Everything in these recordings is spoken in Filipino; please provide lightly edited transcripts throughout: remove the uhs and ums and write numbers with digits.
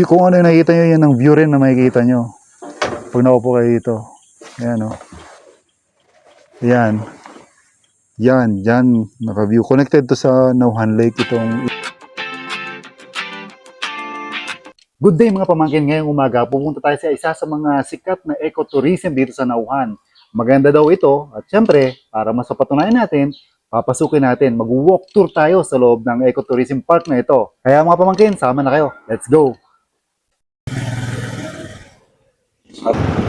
Kung ano yung nakikita nyo, yan ang view rin na makikita nyo. Pag naupo kayo dito. Ayan o. Ayan. Yan. Naka-view. Connected to sa Nauhan Lake itong... Good day mga pamangkin, ngayong umaga. Pupunta tayo sa isa sa mga sikat na ecotourism dito sa Nauhan. Maganda daw ito. At syempre, para mas mapatunayan natin, papasukin natin. Mag-walk tour tayo sa loob ng ecotourism park na ito. Kaya mga pamangkin, sama na kayo. Let's go!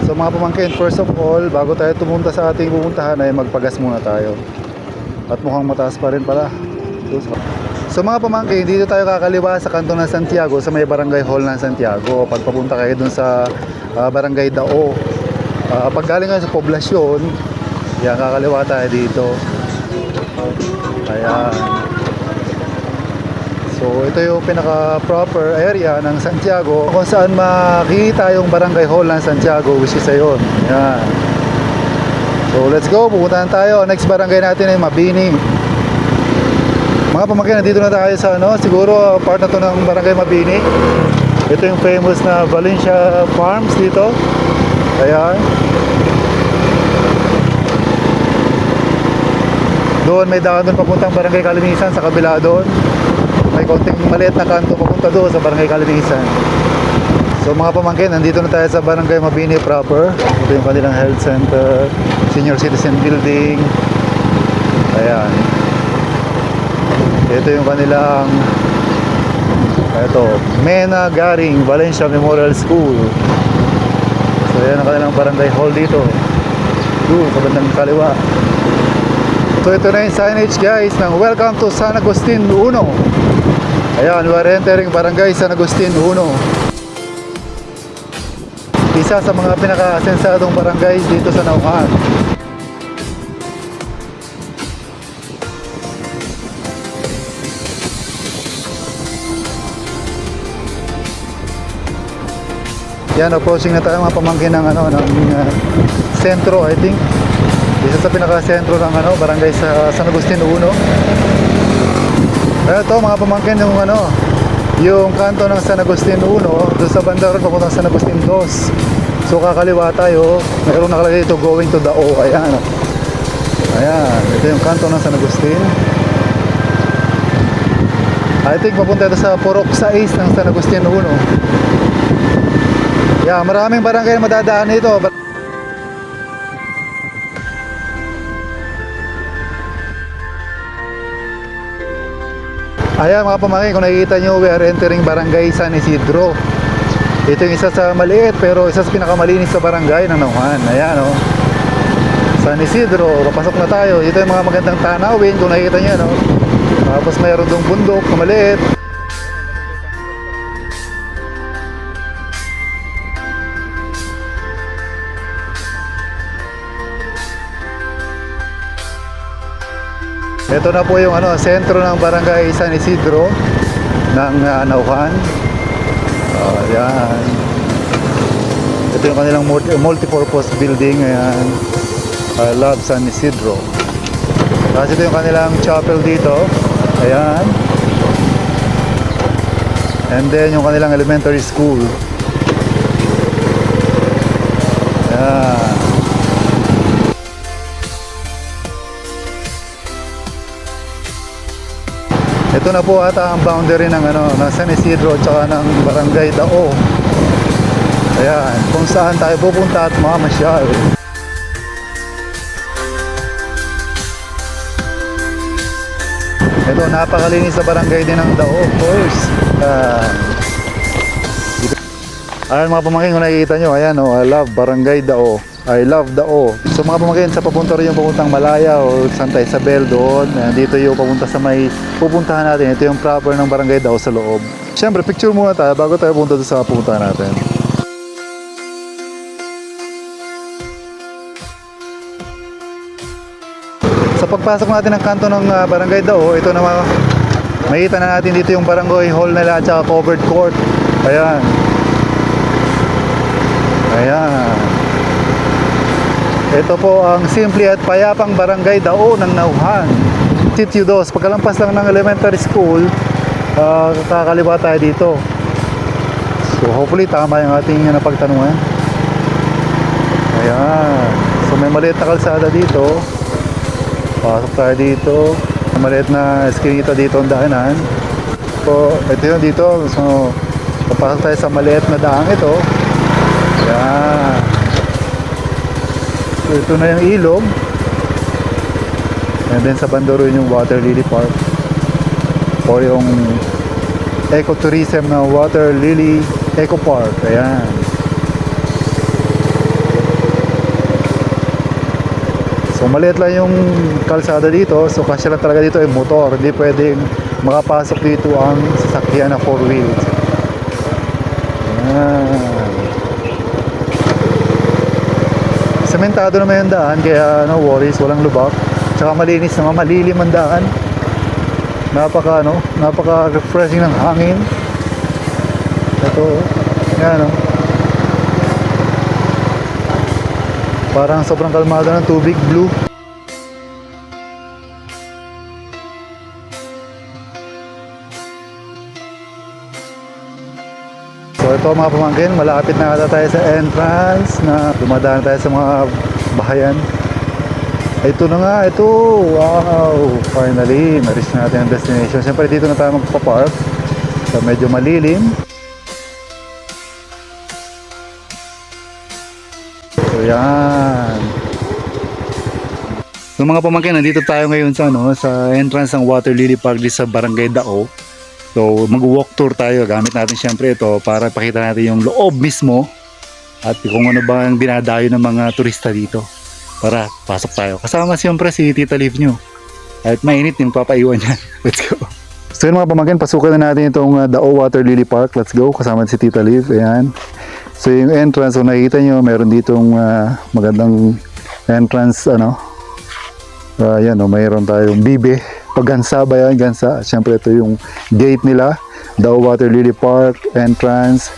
So mga pamangkin, first of all, bago tayo tumunta sa ating pupuntahan ay magpagas muna tayo. At mukhang mataas pa rin pala. So mga pamangkin, dito tayo kakaliwa sa kanto ng Santiago, sa may barangay hall ng Santiago. Pag papunta kayo dun sa barangay Dao, pag galing kayo sa poblasyon, yan, kakaliwa tayo dito. Ayan. So ito yung pinaka-proper area ng Santiago kung saan makikita yung barangay hall ng Santiago, which is ayun. Yan. So let's go, pupuntahan tayo. Next barangay natin ay Mabini. Mga pamangkin, nandito na tayo sa siguro part na to ng barangay Mabini. Ito yung famous na Valencia Farms dito. Ayan. Doon may daan doon papuntang barangay Kalinisan sa kabila doon. May konting maliit na kanto papunta doon sa barangay Kalinisan. So mga pamangkin, nandito na tayo sa barangay Mabini proper. Ito yung kanilang health center, senior citizen building. Ayan. Ito yung kanilang Mena Garing Valencia Memorial School. So yan ang kanilang barangay hall dito. Doon sa bandang kaliwa. So ito na yung signage guys ng Welcome to San Agustin 1. Ayan, we are entering barangay San Agustin 1. Isa sa mga pinaka-asensadong barangay dito sa Nauhan. Yan, approaching na tayo mga pamangkin ng sentro, I think. Isa sa pinaka-sentro ng barangay sa San Agustin 1. Ito mga pamangkin yung kanto ng San Agustin 1, doon sa banda ron papuntang San Agustin 2. So kakaliwa tayo, mayroong nakalagay dito going to Dao. Ayan. Ayan, ito yung kanto ng San Agustin. I think papunta ito sa Purok 6 ng San Agustin 1. Yeah, maraming barangay na madadaan dito. Ayan mga pamangkin, kung nakikita nyo, we are entering barangay San Isidro. Ito yung isa sa maliit pero isa sa pinakamalinis sa barangay ng Nauhan. Ayan o. San Isidro, papasok na tayo. Ito yung mga magandang tanawin kung nakikita nyo. Tapos mayroon dong bundok na maliit. Ito na po yung sentro ng barangay San Isidro ng Nauhan. Ayan. Ito yung kanilang multipurpose building. Ayan. I love San Isidro. Tapos ito yung kanilang chapel dito. Ayan. And then yung kanilang elementary school. Ayan. Ito na po ata ang boundary ng San Isidro at saka ng barangay Dao. Ayan, kung saan tayo pupunta at mamamasyal. Ito, napakalinis sa barangay din ng Dao, of course. Ayan mga pamangkin, kung nakikita nyo, ayan I love barangay Dao. I love Dao. So mga pamangkin, sa papunta rin yung papuntang Malaya o Santa Isabel doon. Dito yung papunta sa may pupuntahan natin. Ito yung proper ng barangay Dao sa loob. Siyempre, picture muna tayo bago tayo pupunta sa pupuntahan natin. Sa pagpasok natin ng kanto ng barangay Dao, ito na makita na natin dito yung barangay hall nila at saka covered court. Ayan. Ayan. Ito po ang simple at payapang barangay Dao ng Nauhan. Sitio 2, pagkalampas lang ng elementary school, kakaliwa tayo dito. So hopefully tama yung ating napagtanungan. Ayan. So may maliit na kalsada dito. Pasok tayo dito. May maliit na eskinita dito ang daanan. So ito yun dito. So papasok tayo sa maliit na daang ito. Ayan. So ito na yung ilog. And then sa bando rin yung Water Lily Park. O yung ecotourism na Water Lily Eco Park. Ayan. So maliit lang yung kalsada dito. So kasya lang talaga dito yung motor. Hindi pwedeng makapasok dito ang sasakyan na 4 wheels. Ayan. Sementado naman yung daan. Kaya no worries, walang lubak. Tsaka malinis naman, malilim ang daan. Napaka refreshing ng hangin. Ito, yan o. Parang sobrang kalmado ng tubig, blue. So ito mga pamangkin, malapit na ata tayo sa entrance na dumadaan tayo sa mga bahayan. Ito na nga, ito. Wow! Finally, na-reach natin ang destination. Siyempre dito na tayo magpa-park. So medyo malilim. So yan. So mga pamangkin, nandito tayo ngayon sa sa entrance ng Water Lily Park dito sa Barangay Dao. So mag-walk tour tayo. Gamit natin siyempre ito para pakita natin yung loob mismo at kung ano ba ang dinadayo ng mga turista dito. Tara, pasok tayo. Kasama siyempre si Tita Liv nyo. Kahit mainit, yung papaiwan niya. Let's go. So yun mga pamangkin, pasukan na natin itong Dao Water Lily Park. Let's go. Kasama si Tita Liv. Ayan. So yung entrance, kung nakikita nyo, meron ditong magandang entrance, ayan, mayroon tayong bibe. Paggansa ba yan? Gansa. Siyempre ito yung gate nila. Dao Water Lily Park entrance.